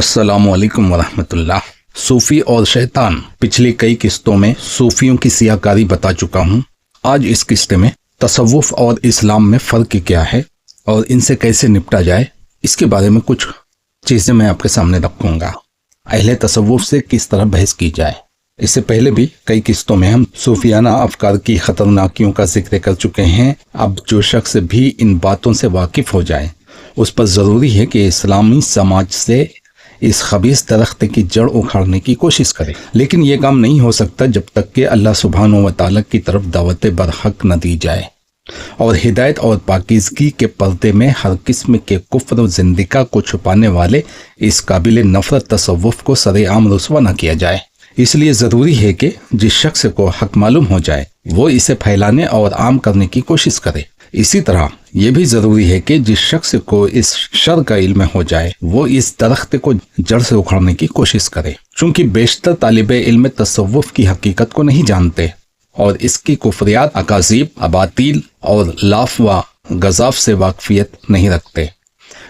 अस्सलामु अलैकुम वरहमत उल्लाह। सूफी और शैतान पिछली कई किस्तों में सूफियों की सियाकारी बता चुका हूँ। आज इस किस्ते में तसव्वुफ और इस्लाम में फ़र्क क्या है और इनसे कैसे निपटा जाए, इसके बारे में कुछ चीज़ें मैं आपके सामने रखूँगा। अहले तसव्वुफ से किस तरह बहस की जाए। इससे पहले भी कई किस्तों में हम सूफियाना अफकार की ख़तरनाकियों का जिक्र कर चुके हैं। अब जो शख्स भी इन बातों से वाकिफ़ हो जाए उस पर ज़रूरी है कि इस्लामी समाज से इस खबीस दरख्त की जड़ उखाड़ने की कोशिश करे। लेकिन ये काम नहीं हो सकता जब तक कि अल्लाह सुब्हानहू व तआला की तरफ दावत बरहक न दी जाए और हिदायत और पाकीज़गी के पर्दे में हर किस्म के कुफ्र व ज़िंदगा को छुपाने वाले इस काबिल नफ़रत तसव्वुफ को सरेआम रुस्वा न किया जाए। इसलिए ज़रूरी है कि जिस शख्स को हक मालूम हो जाए वो इसे फैलाने और आम करने की कोशिश करे। इसी तरह ये भी ज़रूरी है कि जिस शख्स को इस शर का इल्म हो जाए वो इस दरख्त को जड़ से उखाड़ने की कोशिश करे। चूँकि बेशतर तालिबे इल्म तसव्वुफ की हकीकत को नहीं जानते और इसकी कुफरियात, अकाज़ीब, अबातील और लाफ व गज़ाफ से वाकफियत नहीं रखते,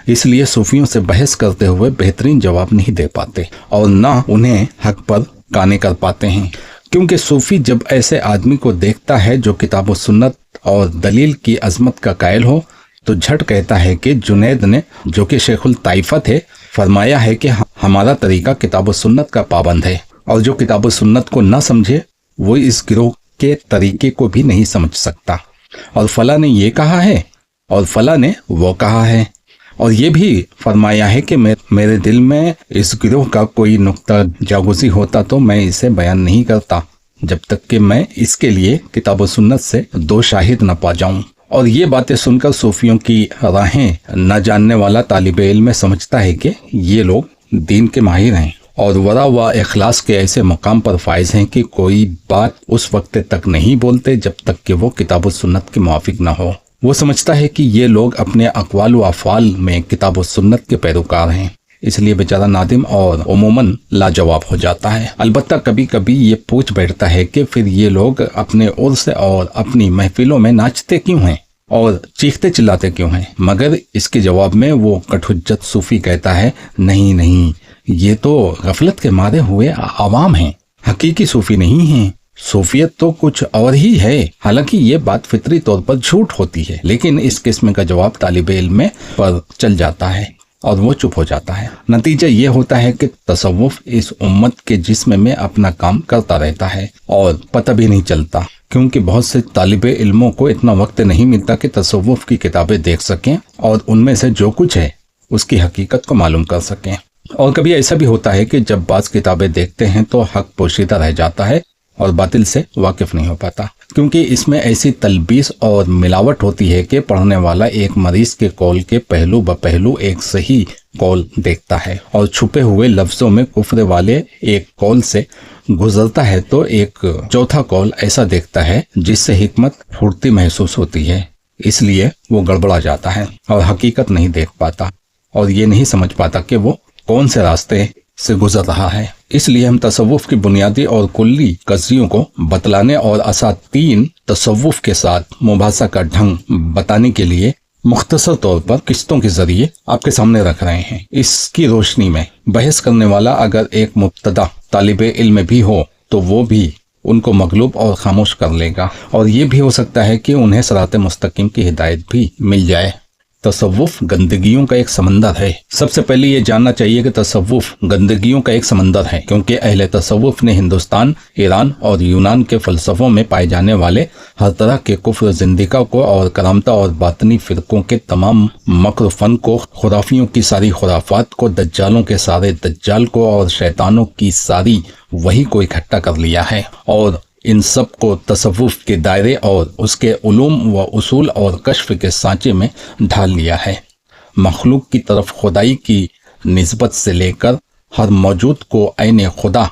इसलिए सूफियों से बहस करते हुए बेहतरीन जवाब नहीं दे पाते और ना उन्हें हक पर काने कर पाते हैं। क्योंकि सूफी जब ऐसे आदमी को देखता है जो किताब व सुन्नत और दलील की अजमत का कायल हो तो झट कहता है कि जुनैद ने, जो कि शेखुल ताइफा थे, फरमाया है कि हमारा तरीका किताब व सुन्नत का पाबंद है, और जो किताब व सुन्नत को न समझे वो इस गिरोह के तरीके को भी नहीं समझ सकता। और फला ने ये कहा है और फला ने वो कहा है, और ये भी फरमाया है कि मेरे दिल में इस गिरोह का कोई नुक्ता जागुज़ी होता तो मैं इसे बयान नहीं करता जब तक कि मैं इसके लिए किताब व सुन्नत से दो शाहिद न पा जाऊं। और ये बातें सुनकर सूफियों की राहें न जानने वाला तालिबे इल्म समझता है कि ये लोग दीन के माहिर हैं और वरा व इखलास के ऐसे मकाम पर फाइज हैं कि कोई बात उस वक्त तक नहीं बोलते जब तक कि वो किताब व सुन्नत के मुआफिक न हो। वो समझता है कि ये लोग अपने अक़वाल व अफ़आल में किताब व सुन्नत के पैरोकार हैं, इसलिए बेचारा नादिम और उमूमन लाजवाब हो जाता है। अलबत्ता कभी कभी ये पूछ बैठता है कि फिर ये लोग अपने उर्स और अपनी महफिलों में नाचते क्यों हैं और चीखते चिल्लाते क्यों हैं। मगर इसके जवाब में वो कठहुज्जत सूफी कहता है, नहीं, ये तो गफलत के मारे हुए आवाम हैं, हकीकी सूफी नहीं हैं। सूफियत तो कुछ और ही है। हालांकि ये बात फितरी तौर पर झूठ होती है, लेकिन इस किस्म का जवाब तालिबे इल्म पर चल जाता है और वो चुप हो जाता है। नतीजा ये होता है कि तसव्वुफ इस उम्मत के जिस्म में अपना काम करता रहता है और पता भी नहीं चलता, क्योंकि बहुत से तालिबे इल्मों को इतना वक्त नहीं मिलता कि तसव्वुफ की किताबें देख सकें और उनमें से जो कुछ है उसकी हकीकत को मालूम कर सकें। और कभी ऐसा भी होता है कि जब बाज़ किताबें देखते हैं तो हक पोशीदा रह जाता है और बातिल से वाकिफ नहीं हो पाता, क्योंकि इसमें ऐसी तलबीस और मिलावट होती है कि पढ़ने वाला एक मरीज के कौल के पहलू ब पहलू एक सही कौल देखता है और छुपे हुए लफ्ज़ों में कुफ्र वाले एक कौल से गुजरता है तो एक चौथा कौल ऐसा देखता है जिससे हिकमत फुर्ती महसूस होती है। इसलिए वो गड़बड़ा जाता है और हकीकत नहीं देख पाता और ये नहीं समझ पाता कि वो कौन से रास्ते से गुजर रहा है। इसलिए हम तसव्वुफ की बुनियादी और कुल्ली कज़ियों को बतलाने और असातीन तसव्वुफ के साथ मुबासा का ढंग बताने के लिए मुख्तसर तौर पर किस्तों के जरिए आपके सामने रख रहे हैं। इसकी रोशनी में बहस करने वाला अगर एक मुब्तदा तालिबे इल्म भी हो तो वो भी उनको मगलूब और खामोश कर लेगा, और ये भी हो सकता है कि उन्हें सिरात मुस्तकीम की हिदायत भी मिल जाए। तसव्वुफ गंदगियों का एक समंदर है। सबसे पहले ये जानना चाहिए कि तसव्वुफ गंदगियों का एक समंदर है, क्योंकि अहले तसव्वुफ ने हिंदुस्तान, ईरान और यूनान के फ़लसफ़ों में पाए जाने वाले हर तरह के कुफ्र, ज़िंदगा को और करामता और बातनी फ़िरक़ों के तमाम मक्र फ़न को, खुराफियों की सारी खुराफात को, दज्जालों के सारे दज्जाल को और शैतानों की सारी वही को इकट्ठा कर लिया है और इन सब को तसव्वुफ के दायरे और उसके उलूम व उसूल और कश्फ के सांचे में ढाल लिया है। मखलूक की तरफ खुदाई की निस्बत से लेकर हर मौजूद को ऐन खुदा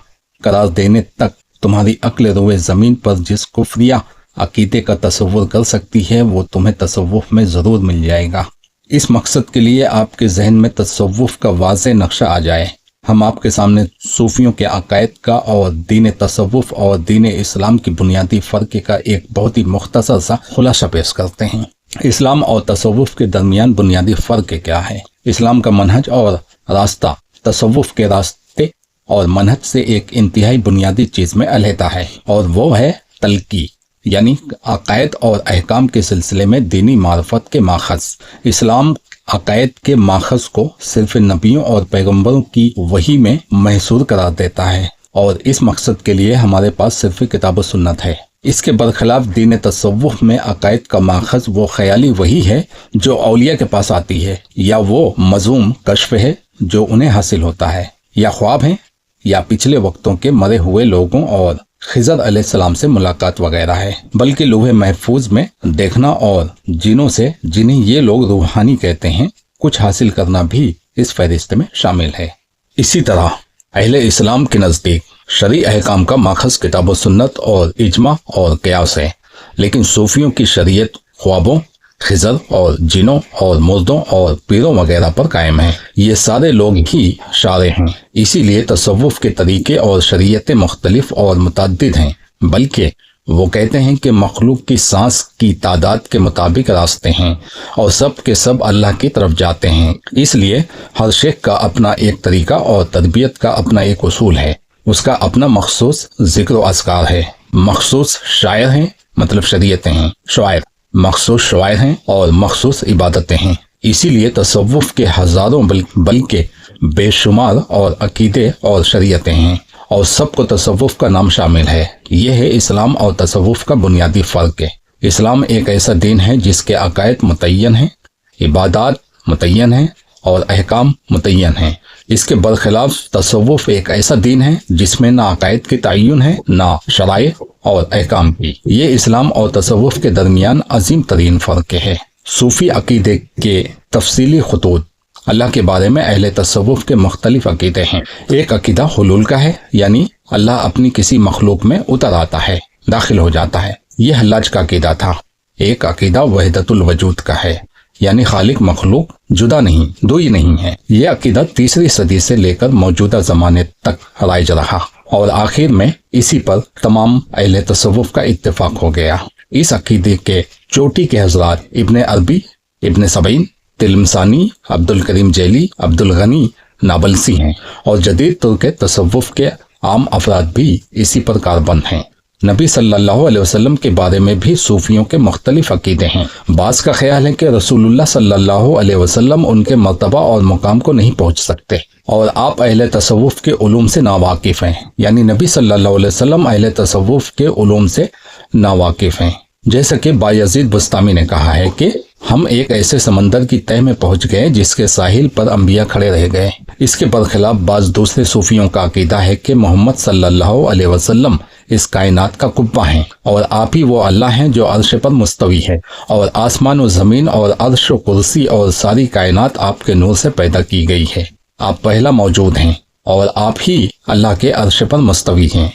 करार देने तक तुम्हारी अक्ल रोए ज़मीन पर जिस कुफ्रिया अकीदे का तसव्वुर कर सकती है वो तुम्हें तसव्वुफ में ज़रूर मिल जाएगा। इस मकसद के लिए आपके जहन में तसव्वुफ का वाज़े नक्शा आ जाए, हम आपके सामने सूफियों के अकायद का और दीन तसव्वुफ और दीन इस्लाम की बुनियादी फ़र्क का एक बहुत ही मुख्तसर सा खुलासा पेश करते हैं। इस्लाम और तसव्वुफ के दरमियान बुनियादी फ़र्क क्या है? इस्लाम का मनहज और रास्ता तसव्वुफ के रास्ते और मनहज से एक इंतहाई बुनियादी चीज में अलहदा है, और वो है तलकी, यानी अकायद और अहकाम के सिलसिले में दीनी मार्फत के माखज़। इस्लाम अकायद के माखज़ को सिर्फ नबियों और पैगंबरों की वही में महसूर करार देता है, और इस मकसद के लिए हमारे पास सिर्फ किताब व सुन्नत है। इसके बरखिलाफ दीन तसव्वुफ में अकायद का माखज़ वो ख्याली वही है जो औलिया के पास आती है, या वो मज़ूम कश्फ है जो उन्हें हासिल होता है, या ख्वाब है, या पिछले वक्तों के मरे हुए लोगों और खिज़र अलैहिस्सलाम से मुलाकात वगैरह है, बल्कि लौह महफूज में देखना और जिनों से, जिन्हें ये लोग रूहानी कहते हैं, कुछ हासिल करना भी इस फहरिस्त में शामिल है। इसी तरह अहले इस्लाम के नज़दीक शरई अहकाम का माखज़ किताब व सुन्नत और इजमा और क़यास है, लेकिन सूफियों की शरीयत ख्वाबों, खिज़र और जिनों और मुर्दों और पीरों वगैरह पर कायम है। ये सारे लोग ही शारे हैं, इसीलिए तसव्वुफ के तरीके और शरीयतें मुख्तलिफ और मुतअद्दिद हैं, बल्कि वो कहते हैं कि मखलूक की सांस की तादाद के मुताबिक रास्ते हैं और सब के सब अल्लाह की तरफ जाते हैं। इसलिए हर शेख का अपना एक तरीका और तरबियत का अपना एक उसूल है, उसका अपना मखसूस जिक्र अस्कार है। मखसूस शायर हैं, मतलब शरीयतें हैं, शायर मखसूस शवायर हैं और मखसूस इबादतें हैं। इसीलिए तसव्वुफ के हजारों बल्कि बेशुमार और अकीदे और शरीयतें हैं, और सबको तसव्वुफ का नाम शामिल है। यह है इस्लाम और तसव्वुफ का बुनियादी फ़र्क है। इस्लाम एक ऐसा दीन है जिसके अकायद मुतय्यन हैं, इबादत मुतय्यन हैं और अहकाम मुतय्यन हैं। इसके बरखिलाफ तसव्वुफ एक ऐसा दीन है जिसमें ना अकायद की तय्युन है, ना शराय और अहकाम की। ये इस्लाम और तसव्वुफ के दरमियान अजीम तरीन फ़र्क है। सूफी अकीदे के तफसीली खतूत अल्लाह के बारे में अहले तसव्वुफ के मुख्तलिफ अकीदे हैं। एक अकीदा हुलूल का है, यानी अल्लाह अपनी किसी मखलूक में उतर आता है, दाखिल हो जाता है, यह हल्लाज का अकीदा था। एक अकीदा वहदतुल वजूद का है, यानी खालिक मखलूक जुदा नहीं, दो ही नहीं है। यह अकीदा 3री सदी से लेकर मौजूदा ज़माने तक राइज रहा, और आखिर में इसी पर तमाम अहले तसव्वुफ का इत्तेफाक हो गया। इस अकीदे के चोटी के हज़रात इब्ने अरबी, इब्ने सबईन, तिलमसानी, अब्दुल करीम जैली, अब्दुल गनी नाबलसी हैं, और जदीद तुर्क तसव्वुफ के आम अफराद भी इसी पर कारबंद हैं। नबी सल्लल्लाहु अलैहि वसल्लम के बारे में भी सूफियों के मुख्तलिफ अकीदे हैं। बाज़ का ख्याल है कि रसूलुल्लाह सल्लल्लाहु अलैहि वसल्लम उनके मर्तबा और मुकाम को नहीं पहुंच सकते, और आप अहले तसव्वुफ के उलूम से नावाकिफ हैं, यानी नबी सल्लल्लाहु अलैहि वसल्लम अहले तसव्वुफ के उलूम से नावाकिफ हैं। जैसा कि बायज़ीद बुस्तामी ने कहा है कि हम एक ऐसे समंदर की तह में पहुंच गए जिसके साहिल पर अंबिया खड़े रह गए। इसके बरखिलाफ बाज़ दूसरे सूफियों का अकीदा है कि मोहम्मद सल्लल्लाहु अलैहि वसल्लम इस कायनात का कुब्बा हैं, और आप ही वो अल्लाह हैं जो अर्श पर मुस्तवी है, और आसमान और ज़मीन और अर्श व कुर्सी और सारी कायनात आपके नूर से पैदा की गई है। आप पहला मौजूद हैं और आप ही अल्लाह के अर्श पर मुस्तवी हैं।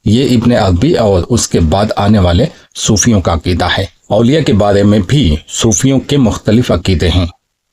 ये इब्ने अरबी और उसके बाद आने वाले सूफियों का अकीदा है। औलिया के बारे में भी सूफियों के मुख्तलिफ अकीदे हैं।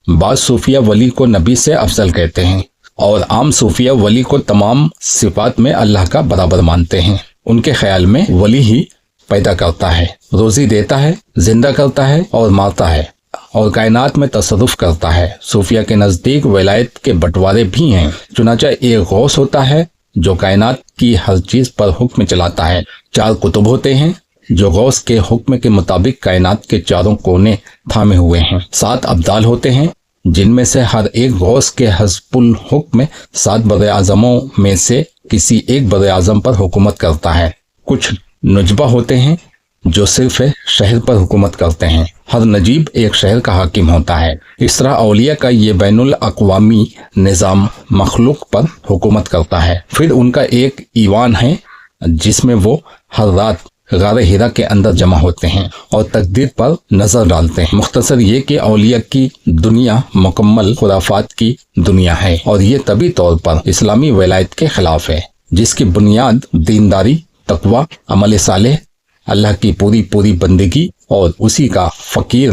बाज़ सूफिया वली को नबी से अफजल कहते हैं, और आम सूफिया वली को तमाम सिफात में अल्लाह का बराबर मानते हैं। उनके ख्याल में वली ही पैदा करता है, रोजी देता है, जिंदा करता है और मारता है, और कायनात में तसर्रुफ करता है। सूफिया के नज़दीक वलायत के बंटवारे भी हैं। चुनांचे एक गौस होता है जो कायनात की हर चीज पर हुक्म चलाता है। 4 कुतुब होते हैं जो गौस के हुक्म के मुताबिक कायनात के चारों कोने थामे हुए हैं। 7 अब्दाल होते हैं जिनमें से हर एक गौस के हस्बुल हुक्म 7 बड़े आजमों में से किसी एक बड़े आजम पर हुकूमत करता है। कुछ नुजबा होते हैं जो सिर्फ शहर पर हुकूमत करते हैं। हर नजीब एक शहर का हाकिम होता है। इस तरह औलिया का ये बैनुल अक़वामी निज़ाम मखलूक पर हुकूमत करता है। फिर उनका एक ईवान है जिसमें वो हर रात गारे हिरा के अंदर जमा होते हैं और तकदीर पर नजर डालते हैं। मुख्तसर ये कि औलिया की दुनिया मुकम्मल खुराफात की दुनिया है, और ये तभी तौर पर इस्लामी वलायत के खिलाफ है जिसकी बुनियाद दीनदारी, तकवा, अमल सालेह, अल्लाह की पूरी बंदगी और उसी का फकीर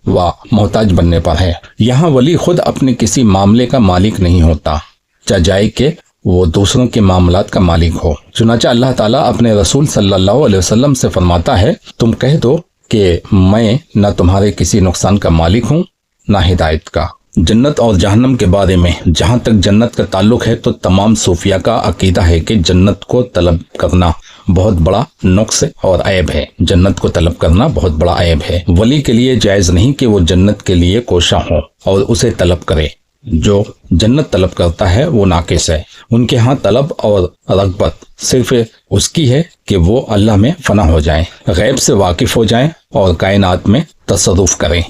व मोहताज बनने पर है। यहाँ वली खुद अपने किसी मामले का मालिक नहीं होता, चाहे कि वो दूसरों के मामलात का मालिक हो। चुनांचे अल्लाह ताला अपने रसूल सल्लल्लाहु अलैहि वसल्लम से फरमाता है, तुम कह दो कि मैं न तुम्हारे किसी नुकसान का मालिक हूँ न हिदायत का। جنت اور جہنم کے بارے میں جہاں تک جنت کا تعلق ہے تو تمام صوفیہ کا عقیدہ ہے کہ جنت کو طلب کرنا بہت بڑا نقص اور عیب ہے۔ جنت کو طلب کرنا بہت بڑا عیب ہے۔ ولی کے لیے جائز نہیں کہ وہ جنت کے لیے کوشاں ہو اور اسے طلب کرے۔ جو جنت طلب کرتا ہے وہ ناقص ہے۔ ان کے ہاں طلب اور رغبت صرف اس کی ہے کہ وہ اللہ میں فنا ہو جائیں، غیب سے واقف ہو جائیں اور کائنات میں تصرف کریں۔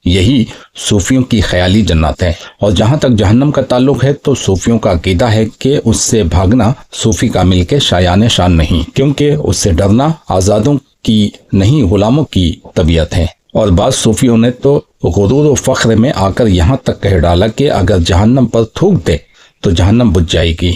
یہی صوفیوں کی خیالی جنت ہے۔ اور جہاں تک جہنم کا تعلق ہے تو صوفیوں کا عقیدہ ہے کہ اس سے بھاگنا صوفی کامل کے شایان شان نہیں، کیونکہ اس سے ڈرنا آزادوں کی نہیں غلاموں کی طبیعت ہے۔ اور بعض صوفیوں نے تو غرور و فخر میں آ کر یہاں تک کہہ ڈالا کہ اگر جہنم پر تھوک دے تو جہنم بجھ جائے گی،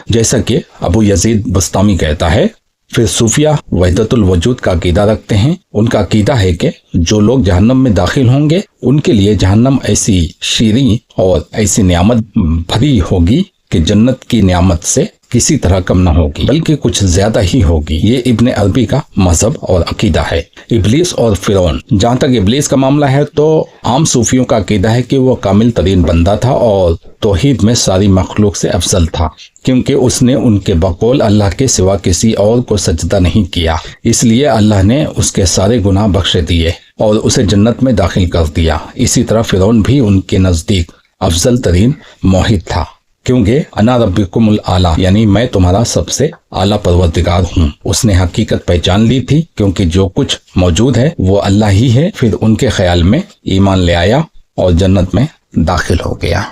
جیسا کہ ابو یزید بسطامی کہتا ہے۔ پھر صوفیہ وحدت الوجود کا عقیدہ رکھتے ہیں۔ ان کا عقیدہ ہے کہ جو لوگ جہنم میں داخل ہوں گے ان کے لیے جہنم ایسی شیریں اور ایسی نعمت بھری ہوگی کہ جنت کی نعمت سے کسی طرح کم نہ ہوگی، بلکہ کچھ زیادہ ہی ہوگی۔ یہ ابن عربی کا مذہب اور عقیدہ ہے۔ ابلیس اور فرعون، جہاں تک ابلیس کا معاملہ ہے تو عام صوفیوں کا عقیدہ ہے کہ وہ کامل ترین بندہ تھا اور توحید میں ساری مخلوق سے افضل تھا، کیونکہ اس نے ان کے بقول اللہ کے سوا کسی اور کو سجدہ نہیں کیا، اس لیے اللہ نے اس کے سارے گناہ بخش دیے اور اسے جنت میں داخل کر دیا۔ اسی طرح فرعون بھی ان کے نزدیک افضل ترین موحد تھا، کیونکہ انا ربکم الاعلیٰ یعنی میں تمہارا سب سے اعلیٰ پروردگار ہوں۔ اس نے حقیقت پہچان لی تھی، کیونکہ جو کچھ موجود ہے وہ اللہ ہی ہے۔ پھر ان کے خیال میں ایمان لے آیا اور جنت میں داخل ہو گیا۔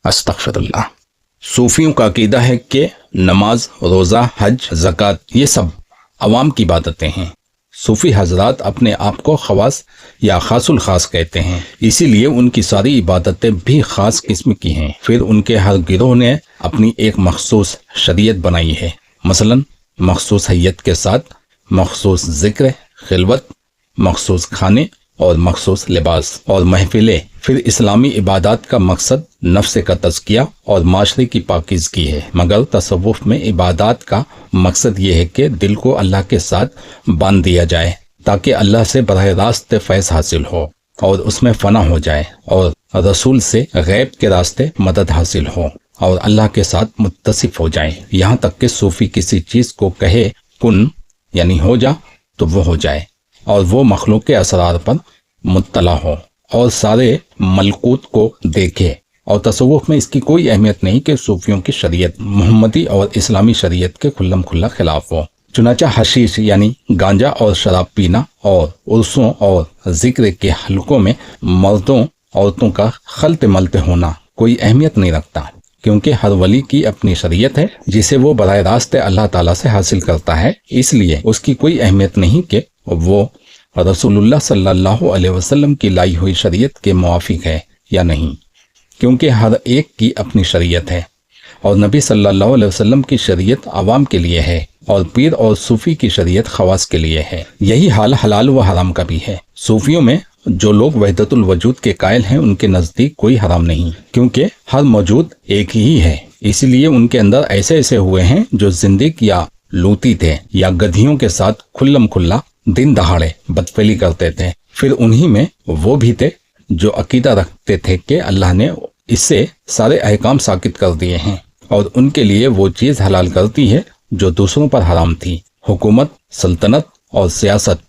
استغفر اللہ۔ صوفیوں کا عقیدہ ہے کہ نماز، روزہ، حج، زکوٰۃ یہ سب عوام کی عبادتیں ہیں۔ صوفی حضرات اپنے آپ کو خواص یا خاص الخاص کہتے ہیں، اسی لیے ان کی ساری عبادتیں بھی خاص قسم کی ہیں۔ پھر ان کے ہر گروہ نے اپنی ایک مخصوص شریعت بنائی ہے، مثلا مخصوص حیت کے ساتھ مخصوص ذکر، خلوت، مخصوص کھانے اور مخصوص لباس اور محفلیں۔ پھر اسلامی عبادات کا مقصد نفس کا تزکیہ اور معاشرے کی پاکیزگی ہے، مگر تصوف میں عبادات کا مقصد یہ ہے کہ دل کو اللہ کے ساتھ باندھ دیا جائے تاکہ اللہ سے براہ راست فیض حاصل ہو اور اس میں فنا ہو جائے، اور رسول سے غیب کے راستے مدد حاصل ہو اور اللہ کے ساتھ متصف ہو جائیں، یہاں تک کہ صوفی کسی چیز کو کہے کن یعنی ہو جا تو وہ ہو جائے، اور وہ مخلوق کے اسرار پر مطلع ہو اور سارے ملکوت کو دیکھے۔ اور تصوف میں اس کی کوئی اہمیت نہیں کہ صوفیوں کی شریعت محمدی اور اسلامی شریعت کے کھلم کھلا خلاف ہو۔ چنانچہ حشیش یعنی گانجا اور شراب پینا اور عرسوں اور ذکر کے حلقوں میں مردوں عورتوں کا خلط ملط ہونا کوئی اہمیت نہیں رکھتا، کیونکہ ہر ولی کی اپنی شریعت ہے جسے وہ براہ راست اللہ تعالیٰ سے حاصل کرتا ہے، اس لیے اس کی کوئی اہمیت نہیں کہ وہ رسول اللہ صلی اللہ علیہ وسلم کی لائی ہوئی شریعت کے موافق ہے یا نہیں، کیونکہ ہر ایک کی اپنی شریعت ہے، اور نبی صلی اللہ علیہ وسلم کی شریعت عوام کے لیے ہے اور پیر اور صوفی کی شریعت خواص کے لیے ہے۔ یہی حال حلال و حرام کا بھی ہے۔ صوفیوں میں جو لوگ وحدت الوجود کے قائل ہیں ان کے نزدیک کوئی حرام نہیں، کیونکہ ہر موجود ایک ہی ہے، اسی لیے ان کے اندر ایسے ایسے ہوئے ہیں جو زندگ یا لوتی تھے یا گدھیوں کے ساتھ کھلم کھلا دن دہاڑے بدفعلی کرتے تھے۔ پھر انہی میں وہ بھی تھے جو عقیدہ رکھتے تھے کہ اللہ نے اس سے سارے احکام ساقط کر دیے ہیں اور ان کے لیے وہ چیز حلال کرتی ہے جو دوسروں پر حرام تھی۔ حکومت، سلطنت اور سیاست